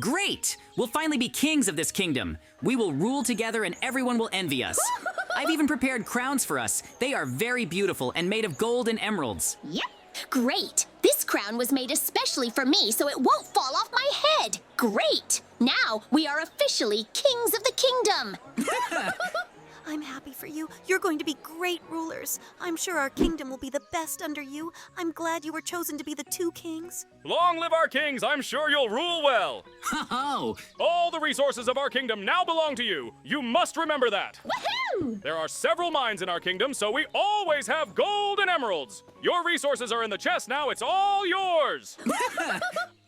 Great! We'll finally be kings of this kingdom. We will rule together and everyone will envy us. I've even prepared crowns for us. They are very beautiful and made of gold and emeralds. Yep. Great! This crown was made especially for me, so it won't fall off my head. Great! Now we are officially kings of the kingdom. I'm happy for you. You're going to be great rulers. I'm sure our kingdom will be the best under you. I'm glad you were chosen to be the two kings. Long live our kings! I'm sure you'll rule well. Oh! All the resources of our kingdom now belong to you. You must remember that. Woohoo! There are several mines in our kingdom, so we always have gold and emeralds. Your resources are in the chest now. It's all yours.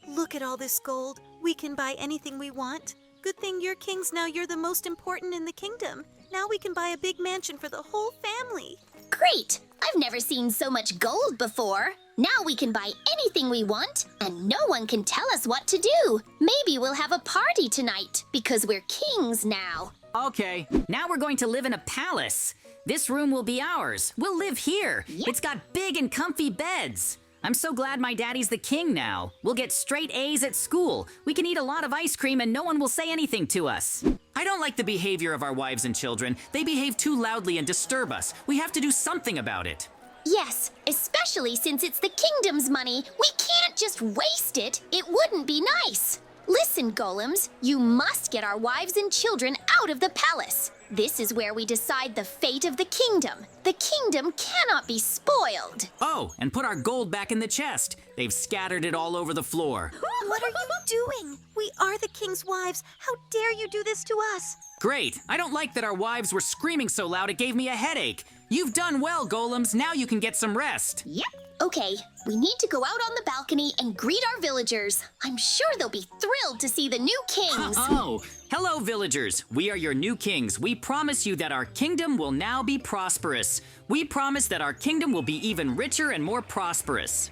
Look at all this gold. We can buy anything we want. Good thing you're kings now. You're the most important in the kingdom. Now we can buy a big mansion for the whole family. Great! I've never seen so much gold before. Now we can buy anything we want, and no one can tell us what to do. Maybe we'll have a party tonight, because we're kings now. Okay, now we're going to live in a palace. This room will be ours. We'll live here. Yep. It's got big and comfy beds. I'm so glad my daddy's the king now. We'll get straight A's at school. We can eat a lot of ice cream and no one will say anything to us. I don't like the behavior of our wives and children. They behave too loudly and disturb us. We have to do something about it. Yes, especially since it's the kingdom's money. We can't just waste it. It wouldn't be nice. Listen, golems, you must get our wives and children out of the palace. This is where we decide the fate of the kingdom. The kingdom cannot be spoiled. Oh, and put our gold back in the chest. They've scattered it all over the floor. What are you doing? We are the king's wives. How dare you do this to us? Great. I don't like that our wives were screaming so loud it gave me a headache. You've done well, golems. Now you can get some rest. Yep. Okay, we need to go out on the balcony and greet our villagers. I'm sure they'll be thrilled to see the new kings. Oh, hello, villagers. We are your new kings. We promise you that our kingdom will now be prosperous. We promise that our kingdom will be even richer and more prosperous.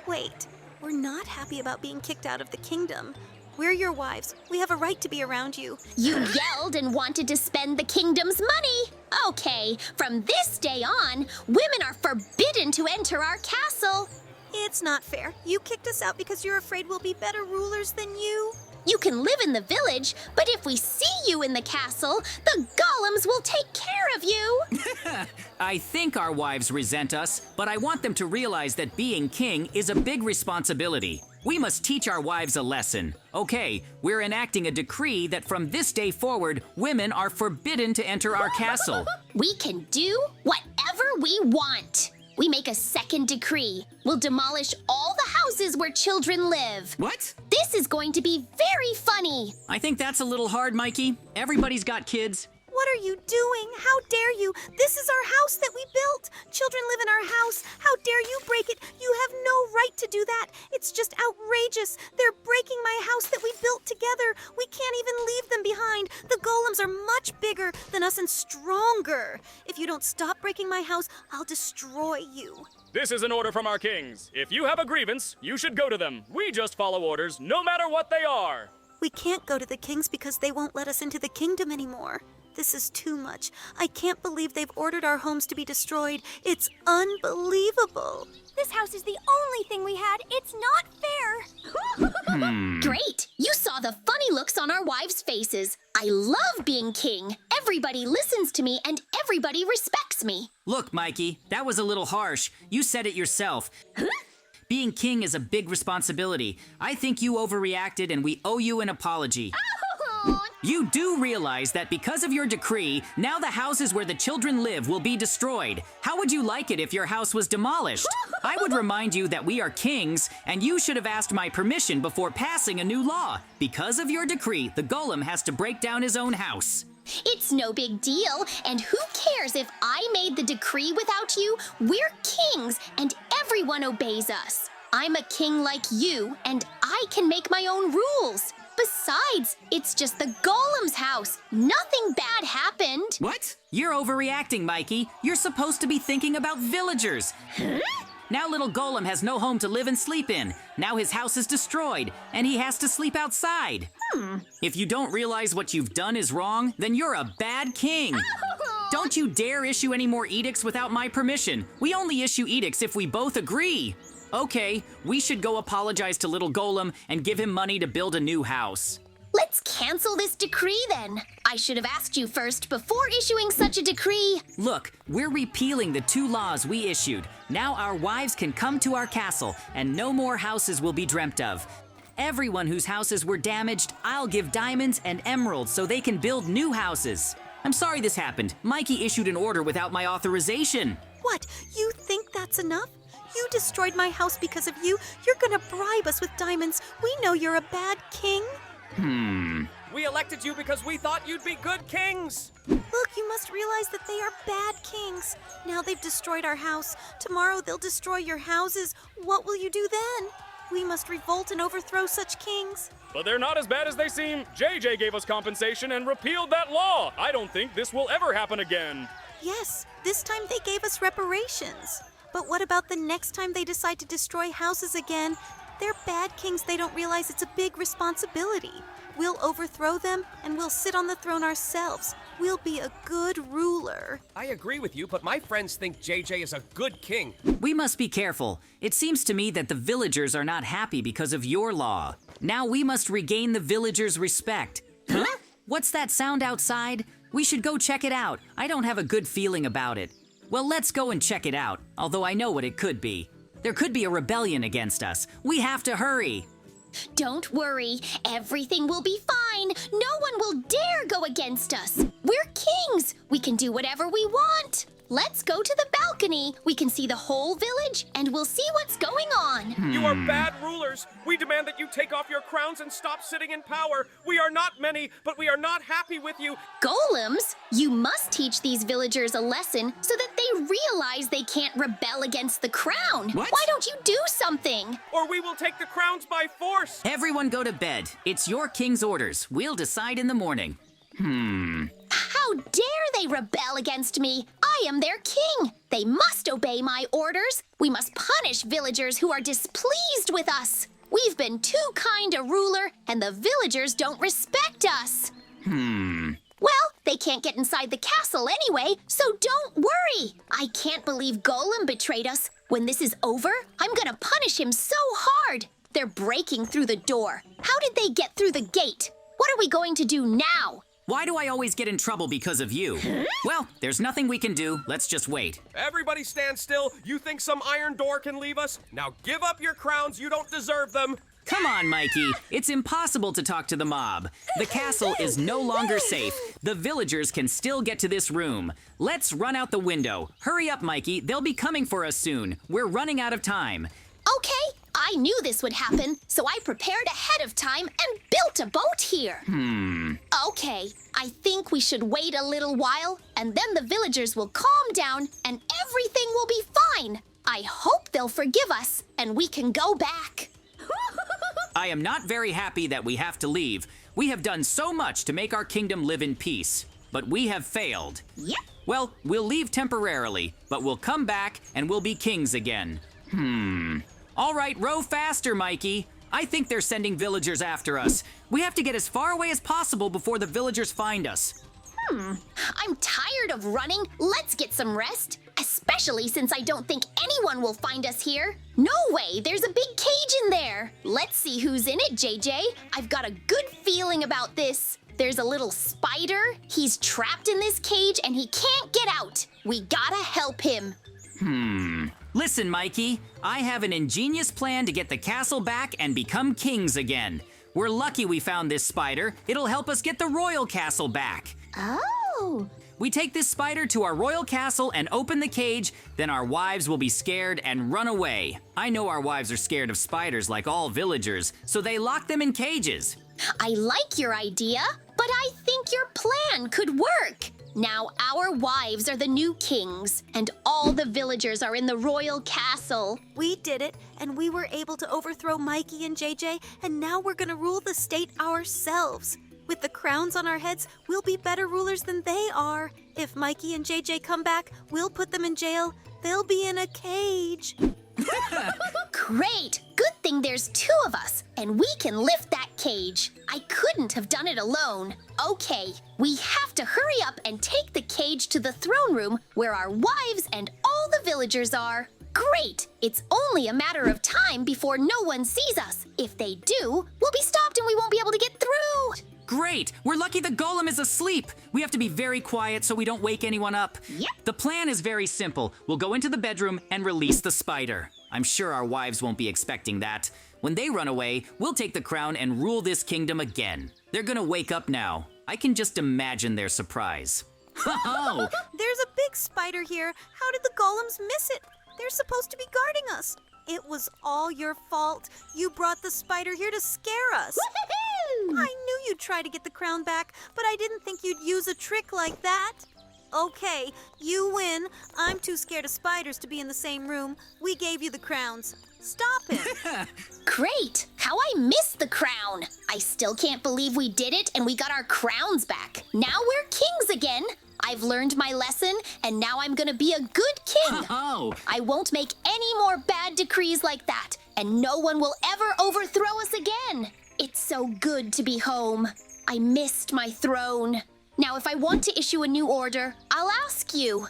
Wait, we're not happy about being kicked out of the kingdom. We're your wives. We have a right to be around you. You yelled and wanted to spend the kingdom's money. Okay, from this day on, women are forbidden to enter our castle. It's not fair. You kicked us out because you're afraid we'll be better rulers than you. You can live in the village, but if we see you in the castle, the golems will take care of you. I think our wives resent us, but I want them to realize that being king is a big responsibility. We must teach our wives a lesson. Okay, we're enacting a decree that from this day forward, women are forbidden to enter our castle. We can do whatever we want. We make a second decree. We'll demolish all the houses where children live. What? This is going to be very funny. I think that's a little hard, Mikey. Everybody's got kids. What are you doing? How dare you? This is our house that we built. Children live in our house. How dare you break it? You have no right to do that. It's just outrageous. They're breaking my house that we built together. We can't even leave them behind. The golems are much bigger than us and stronger. If you don't stop breaking my house, I'll destroy you. This is an order from our kings. If you have a grievance, you should go to them. We just follow orders, no matter what they are. We can't go to the kings because they won't let us into the kingdom anymore. This is too much. I can't believe they've ordered our homes to be destroyed. It's unbelievable. This house is the only thing we had. It's not fair. Great! You saw the funny looks on our wives' faces. I love being king. Everybody listens to me and everybody respects me. Look, Mikey, that was a little harsh. You said it yourself. Being king is a big responsibility. I think you overreacted and we owe you an apology. You do realize that because of your decree, now the houses where the children live will be destroyed. How would you like it if your house was demolished? I would remind you that we are kings, and you should have asked my permission before passing a new law. Because of your decree, the golem has to break down his own house. It's no big deal, and who cares if I made the decree without you? We're kings, and everyone obeys us. I'm a king like you, and I can make my own rules. Besides, it's just the golem's house. Nothing bad happened. What? You're overreacting, Mikey. You're supposed to be thinking about villagers. Now little golem has no home to live and sleep in. Now his house is destroyed, and he has to sleep outside. If you don't realize what you've done is wrong, then you're a bad king. Don't you dare issue any more edicts without my permission. We only issue edicts if we both agree. Okay, we should go apologize to little golem and give him money to build a new house. Let's cancel this decree then. I should have asked you first before issuing such a decree. Look, we're repealing the 2 laws we issued. Now our wives can come to our castle, and no more houses will be dreamt of. Everyone whose houses were damaged, I'll give diamonds and emeralds so they can build new houses. I'm sorry this happened. Mikey issued an order without my authorization. What? You think that's enough? You destroyed my house because of you. You're gonna bribe us with diamonds. We know you're a bad king. We elected you because we thought you'd be good kings. Look, you must realize that they are bad kings. Now they've destroyed our house. Tomorrow they'll destroy your houses. What will you do then? We must revolt and overthrow such kings. But they're not as bad as they seem. JJ gave us compensation and repealed that law. I don't think this will ever happen again. Yes, this time they gave us reparations. But what about the next time they decide to destroy houses again? They're bad kings. They don't realize it's a big responsibility. We'll overthrow them and we'll sit on the throne ourselves. We'll be a good ruler. I agree with you, but my friends think JJ is a good king. We must be careful. It seems to me that the villagers are not happy because of your law. Now we must regain the villagers' respect. Huh? What's that sound outside? We should go check it out. I don't have a good feeling about it. Well, let's go and check it out, although I know what it could be. There could be a rebellion against us. We have to hurry. Don't worry, everything will be fine. No one will dare go against us. We're kings. We can do whatever we want. Let's go to the balcony. We can see the whole village, and we'll see what's going on. You are bad rulers. We demand that you take off your crowns and stop sitting in power. We are not many, but we are not happy with you. Golems, you must teach these villagers a lesson so that they realize they can't rebel against the crown. What? Why don't you do something? Or we will take the crowns by force. Everyone go to bed. It's your king's orders. We'll decide in the morning. How dare they rebel against me? I am their king. They must obey my orders. We must punish villagers who are displeased with us. We've been too kind a ruler, and the villagers don't respect us. Well, they can't get inside the castle anyway, so don't worry. I can't believe Golem betrayed us. When this is over, I'm gonna punish him so hard. They're breaking through the door. How did they get through the gate? What are we going to do now? Why do I always get in trouble because of you? Well, there's nothing we can do. Let's just wait. Everybody stand still. You think some iron door can leave us? Now give up your crowns. You don't deserve them. Come on, Mikey. It's impossible to talk to the mob. The castle is no longer safe. The villagers can still get to this room. Let's run out the window. Hurry up, Mikey. They'll be coming for us soon. We're running out of time. Okay, I knew this would happen, so I prepared ahead of time and built a boat here. Okay, I think we should wait a little while, and then the villagers will calm down and everything will be fine. I hope they'll forgive us and we can go back. I am not very happy that we have to leave. We have done so much to make our kingdom live in peace, but we have failed. Yep. Well, we'll leave temporarily, but we'll come back and we'll be kings again. All right, row faster, Mikey. I think they're sending villagers after us. We have to get as far away as possible before the villagers find us. I'm tired of running. Let's get some rest. Especially since I don't think anyone will find us here. No way, there's a big cage in there. Let's see who's in it, JJ. I've got a good feeling about this. There's a little spider. He's trapped in this cage and he can't get out. We gotta help him. Listen, Mikey, I have an ingenious plan to get the castle back and become kings again. We're lucky we found this spider. It'll help us get the royal castle back. Oh. We take this spider to our royal castle and open the cage, then our wives will be scared and run away. I know our wives are scared of spiders like all villagers, so they lock them in cages. I like your idea, but I think your plan could work. Now our wives are the new kings, and all the villagers are in the royal castle. We did it, and we were able to overthrow Mikey and JJ, and now we're gonna rule the state ourselves. With the crowns on our heads, we'll be better rulers than they are. If Mikey and JJ come back, we'll put them in jail. They'll be in a cage. Great! Good thing there's two of us, and we can lift that cage. I couldn't have done it alone. Okay, we have to hurry up and take the cage to the throne room where our wives and all the villagers are. Great! It's only a matter of time before no one sees us. If they do, we'll be stopped and we won't be able to get through. Great! We're lucky the golem is asleep. We have to be very quiet so we don't wake anyone up. Yep. The plan is very simple. We'll go into the bedroom and release the spider. I'm sure our wives won't be expecting that. When they run away, we'll take the crown and rule this kingdom again. They're gonna wake up now. I can just imagine their surprise. Oh! There's a big spider here. How did the golems miss it? They're supposed to be guarding us. It was all your fault. You brought the spider here to scare us. Woohoo! I knew you'd try to get the crown back, but I didn't think you'd use a trick like that. Okay, you win. I'm too scared of spiders to be in the same room. We gave you the crowns. Stop it. Great! How I missed the crown! I still can't believe we did it and we got our crowns back. Now we're kings again. I've learned my lesson, and now I'm gonna be a good king. Oh! I won't make any more bad decrees like that, and no one will ever overthrow us again. It's so good to be home. I missed my throne. Now, if I want to issue a new order, I'll ask you.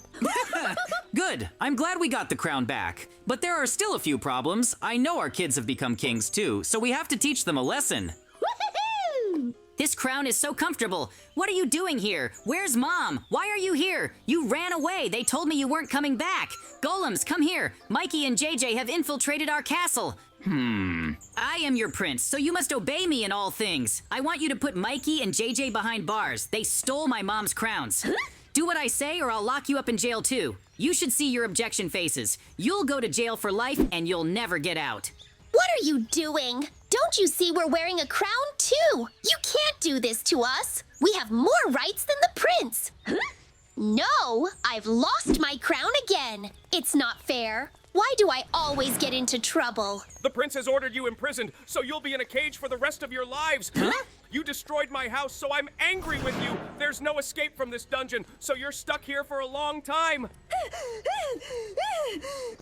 Good. I'm glad we got the crown back. But there are still a few problems. I know our kids have become kings too, so we have to teach them a lesson. Woohoo! This crown is so comfortable. What are you doing here? Where's Mom? Why are you here? You ran away. They told me you weren't coming back. Golems, come here. Mikey and JJ have infiltrated our castle. I am your prince, so you must obey me in all things. I want you to put Mikey and JJ behind bars. They stole my mom's crowns. Do what I say or I'll lock you up in jail too. You should see your objection faces. You'll go to jail for life and you'll never get out. What are you doing? Don't you see we're wearing a crown too? You can't do this to us. We have more rights than the prince. No, I've lost my crown again. It's not fair. Why do I always get into trouble? The prince has ordered you imprisoned, so you'll be in a cage for the rest of your lives. Huh? You destroyed my house, so I'm angry with you. There's no escape from this dungeon, so you're stuck here for a long time.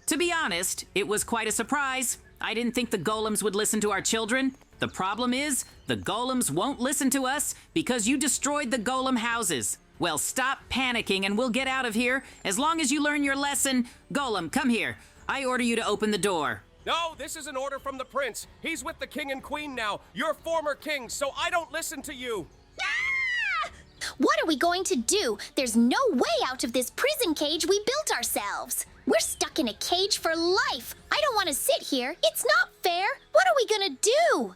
To be honest, it was quite a surprise. I didn't think the golems would listen to our children. The problem is, the golems won't listen to us because you destroyed the golem houses. Well, stop panicking and we'll get out of here as long as you learn your lesson. Golem, come here. I order you to open the door. No, this is an order from the prince. He's with the king and queen now. You're former kings, so I don't listen to you. Ah! What are we going to do? There's no way out of this prison cage we built ourselves. We're stuck in a cage for life. I don't want to sit here. It's not fair. What are we gonna do?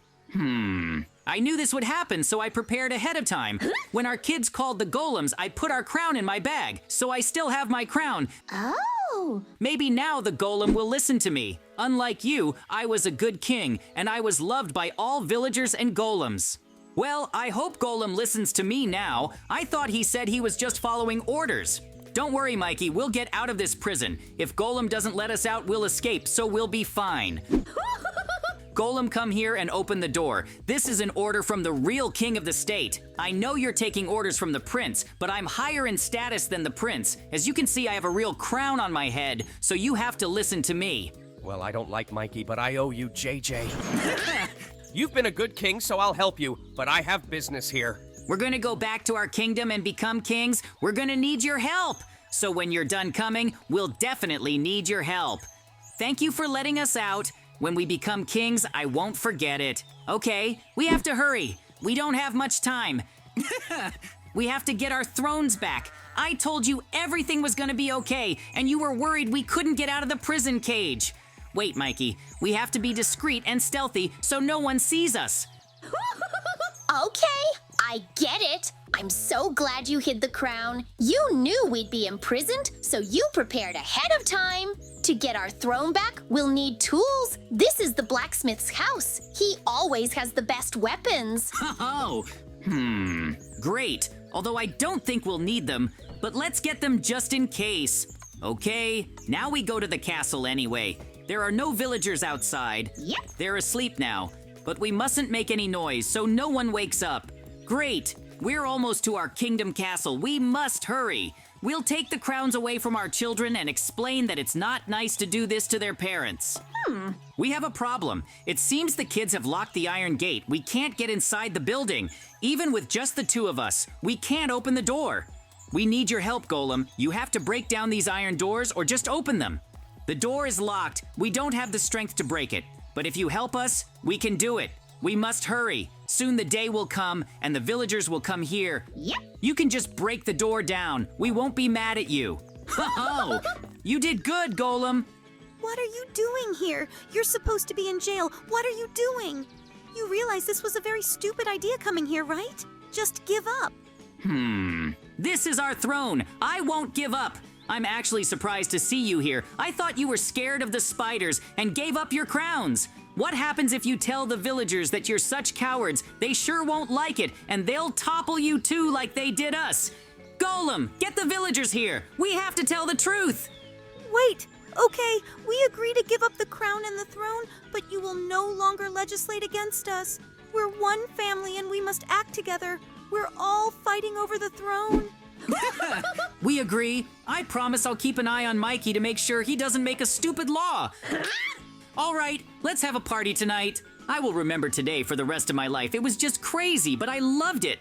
I knew this would happen, so I prepared ahead of time. When our kids called the golems, I put our crown in my bag, so I still have my crown. Oh. Maybe now the golem will listen to me. Unlike you, I was a good king, and I was loved by all villagers and golems. Well, I hope Golem listens to me now. I thought he said he was just following orders. Don't worry, Mikey, we'll get out of this prison. If Golem doesn't let us out, we'll escape, so we'll be fine. Golem, come here and open the door. This is an order from the real king of the state. I know you're taking orders from the prince, but I'm higher in status than the prince. As you can see, I have a real crown on my head, so you have to listen to me. Well, I don't like Mikey, but I owe you JJ. You've been a good king, so I'll help you, but I have business here. We're gonna go back to our kingdom and become kings. We're gonna need your help. So when you're done coming, we'll definitely need your help. Thank you for letting us out. When we become kings, I won't forget it. Okay, we have to hurry. We don't have much time. We have to get our thrones back. I told you everything was gonna be okay, and you were worried we couldn't get out of the prison cage. Wait, Mikey, we have to be discreet and stealthy so no one sees us. Okay, I get it. I'm so glad you hid the crown. You knew we'd be imprisoned, so you prepared ahead of time. To get our throne back, we'll need tools. This is the blacksmith's house. He always has the best weapons. Oh, great. Although I don't think we'll need them, but let's get them just in case. Okay, now we go to the castle anyway. There are no villagers outside. Yep. They're asleep now, but we mustn't make any noise so no one wakes up. Great. We're almost to our kingdom castle. We must hurry. We'll take the crowns away from our children and explain that it's not nice to do this to their parents. We have a problem. It seems the kids have locked the iron gate. We can't get inside the building. Even with just the two of us, we can't open the door. We need your help, Golem. You have to break down these iron doors or just open them. The door is locked. We don't have the strength to break it. But if you help us, we can do it. We must hurry. Soon the day will come, and the villagers will come here. Yep. You can just break the door down. We won't be mad at you. Oh, you did good, Golem. What are you doing here? You're supposed to be in jail. What are you doing? You realize this was a very stupid idea coming here, right? Just give up. This is our throne. I won't give up. I'm actually surprised to see you here. I thought you were scared of the spiders and gave up your crowns. What happens if you tell the villagers that you're such cowards? They sure won't like it, and they'll topple you too like they did us. Golem, get the villagers here. We have to tell the truth. Wait, okay, we agree to give up the crown and the throne, but you will no longer legislate against us. We're one family and we must act together. We're all fighting over the throne. We agree. I promise I'll keep an eye on Mikey to make sure he doesn't make a stupid law. All right, let's have a party tonight. I will remember today for the rest of my life. It was just crazy, but I loved it.